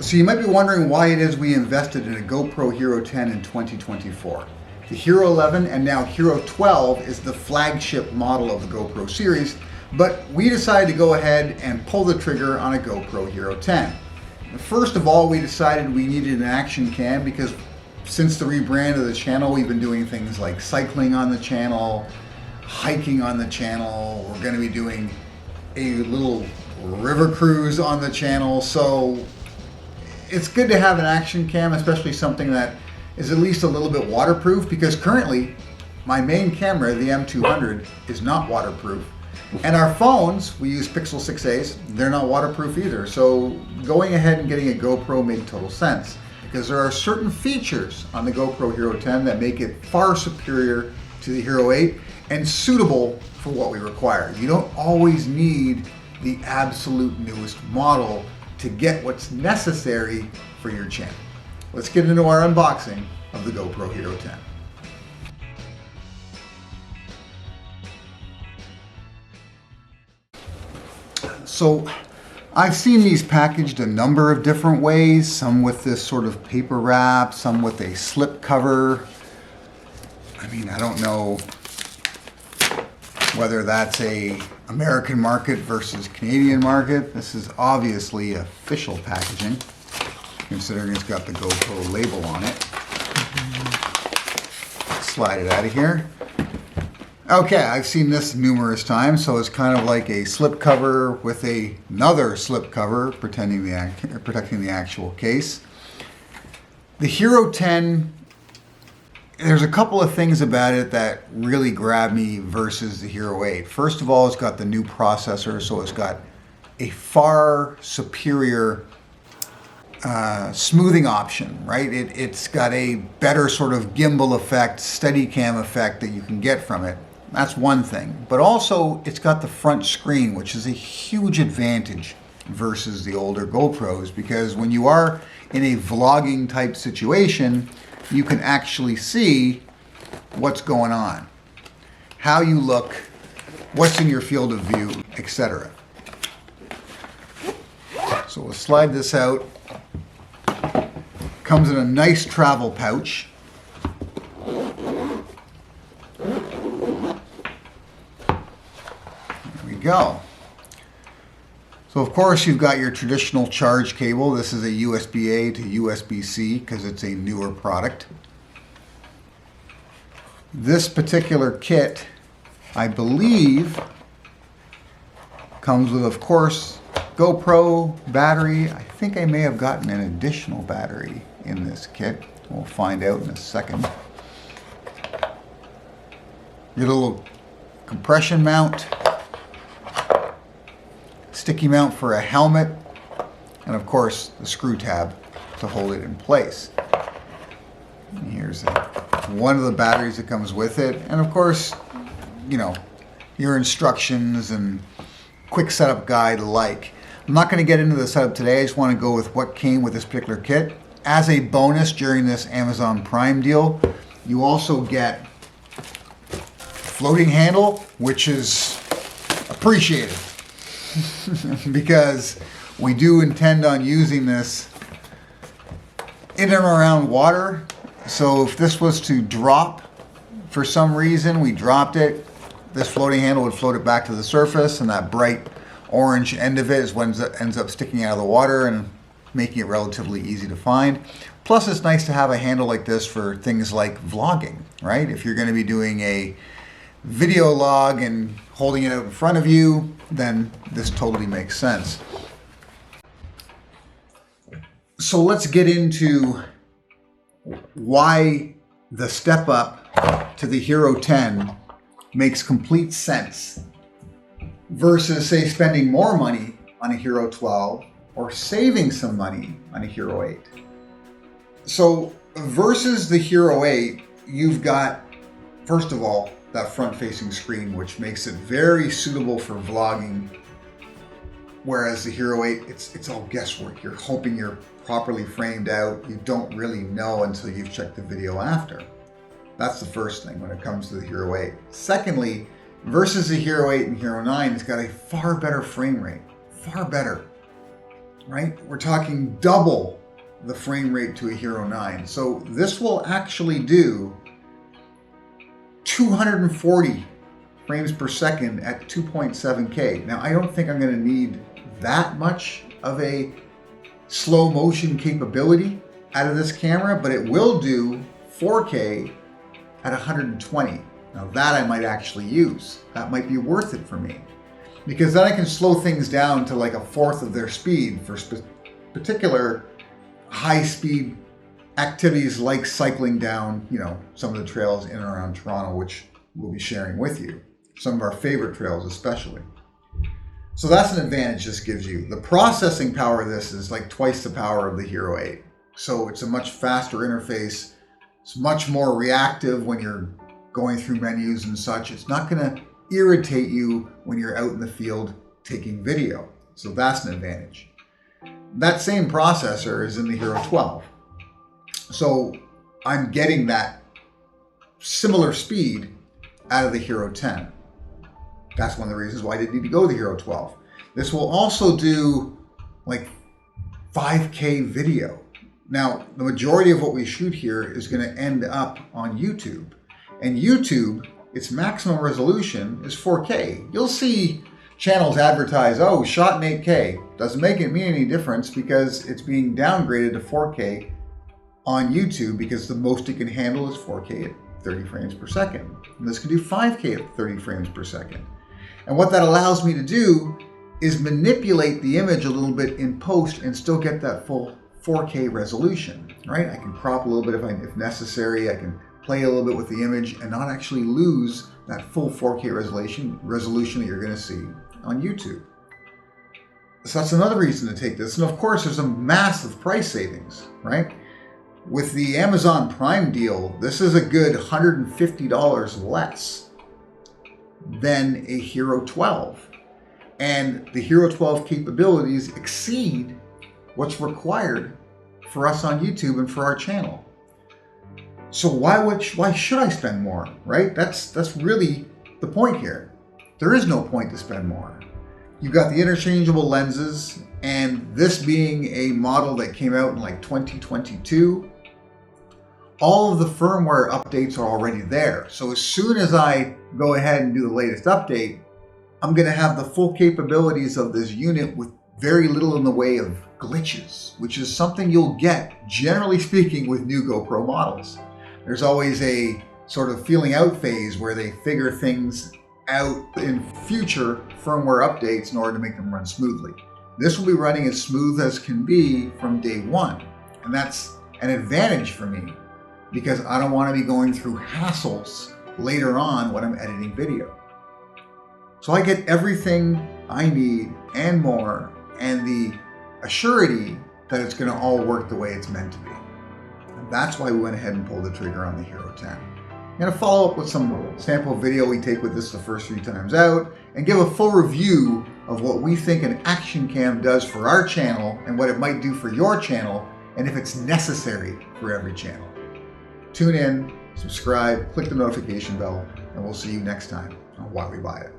So you might be wondering why it is we invested in a GoPro Hero 10 in 2024. The Hero 11 and now Hero 12 is the flagship model of the GoPro series, but we decided to go ahead and pull the trigger on a GoPro Hero 10. First of all, we decided we needed an action cam because since the rebrand of the channel, we've been doing things like cycling on the channel, hiking on the channel. We're going to be doing a little river cruise on the channel, so it's good to have an action cam, especially something that is at least a little bit waterproof, because currently my main camera, the M200, is not waterproof. And our phones, we use Pixel 6a's, they're not waterproof either. So going ahead and getting a GoPro made total sense, because there are certain features on the GoPro Hero 10 that make it far superior to the Hero 8 and suitable for what we require. You don't always need the absolute newest model to get what's necessary for your channel. Let's get into our unboxing of the GoPro Hero 10. So I've seen these packaged a number of different ways, some with this sort of paper wrap, some with a slip cover. I mean, I don't know whether that's a American market versus Canadian market. This is obviously official packaging, considering it's got the GoPro label on it. Slide it out of here. Okay, I've seen this numerous times, so it's kind of like a slip cover with another slip cover protecting the actual case. The Hero 10, there's a couple of things about it that really grab me versus the Hero 8. First of all, it's got the new processor, so it's got a far superior smoothing option, right? It's got a better sort of gimbal effect, Steadicam effect that you can get from it. That's one thing. But also, it's got the front screen, which is a huge advantage versus the older GoPros, because when you are in a vlogging type situation, you can actually see what's going on, how you look, what's in your field of view, etc. So we'll slide this out. Comes in a nice travel pouch. There we go. So of course you've got your traditional charge cable. This is a USB-A to USB-C because it's a newer product. This particular kit, I believe, comes with, of course, GoPro battery. I think I may have gotten an additional battery in this kit. We'll find out in a second. Get a little compression mount, sticky mount for a helmet, and of course the screw tab to hold it in place. And here's one of the batteries that comes with it, and of course, you know, your instructions and quick setup guide alike. I'm not going to get into the setup today. I just want to go with what came with this particular kit. As a bonus during this Amazon Prime deal, you also get floating handle, which is appreciated because we do intend on using this in and around water. So if this was to drop for some reason, we dropped it, this floating handle would float it back to the surface, and that bright orange end of it is what ends up sticking out of the water and making it relatively easy to find. Plus, it's nice to have a handle like this for things like vlogging, right? If you're going to be doing a video log and holding it out in front of you, then this totally makes sense. So let's get into why the step up to the Hero 10 makes complete sense versus, say, spending more money on a Hero 12 or saving some money on a Hero 8. So versus the Hero 8, you've got, first of all, that front-facing screen, which makes it very suitable for vlogging, whereas the Hero 8, it's all guesswork. You're hoping you're properly framed out. You don't really know until you've checked the video after. That's the first thing when it comes to the Hero 8. Secondly, versus the Hero 8 and Hero 9, it's got a far better frame rate. Far better. right? We're talking double the frame rate to a Hero 9. So this will actually do 240 frames per second at 2.7K. Now, I don't think I'm going to need that much of a slow motion capability out of this camera, but it will do 4K at 120. Now that I might actually use. That might be worth it for me, because then I can slow things down to like a fourth of their speed for particular high speed activities like cycling down, some of the trails in and around Toronto, which we'll be sharing with you. Some of our favorite trails especially. So that's an advantage this gives you. The processing power of this is like twice the power of the Hero 8. So it's a much faster interface. It's much more reactive when you're going through menus and such. It's not going to irritate you when you're out in the field taking video. So that's an advantage. That same processor is in the Hero 12. So I'm getting that similar speed out of the Hero 10. That's one of the reasons why I didn't need to go to the Hero 12. This will also do like 5K video. Now, the majority of what we shoot here is going to end up on YouTube. And YouTube, its maximum resolution is 4K. You'll see channels advertise, oh, shot in 8K. Doesn't make it mean any difference because it's being downgraded to 4K on YouTube because the most it can handle is 4K at 30 frames per second. And this can do 5K at 30 frames per second. And what that allows me to do is manipulate the image a little bit in post and still get that full 4K resolution, right? I can crop a little bit if necessary. I can play a little bit with the image and not actually lose that full 4K resolution that you're going to see on YouTube. So that's another reason to take this. And of course, there's a massive price savings, right? With the Amazon Prime deal, this is a good $150 less than a Hero 12. And the Hero 12 capabilities exceed what's required for us on YouTube and for our channel. So why should I spend more, right? That's really the point here. There is no point to spend more. You've got the interchangeable lenses, and this being a model that came out in like 2022, all of the firmware updates are already there. So as soon as I go ahead and do the latest update, I'm going to have the full capabilities of this unit with very little in the way of glitches, which is something you'll get, generally speaking, with new GoPro models. There's always a sort of feeling out phase where they figure things out in future firmware updates in order to make them run smoothly. This will be running as smooth as can be from day one. And that's an advantage for me because I don't want to be going through hassles later on when I'm editing video. So I get everything I need and more, and the assurity that it's going to all work the way it's meant to be. And that's why we went ahead and pulled the trigger on the Hero 10. I'm going to follow up with some sample video we take with this the first 3 times out and give a full review of what we think an action cam does for our channel and what it might do for your channel and if it's necessary for every channel. Tune in, subscribe, click the notification bell, and we'll see you next time on Why We Buy It.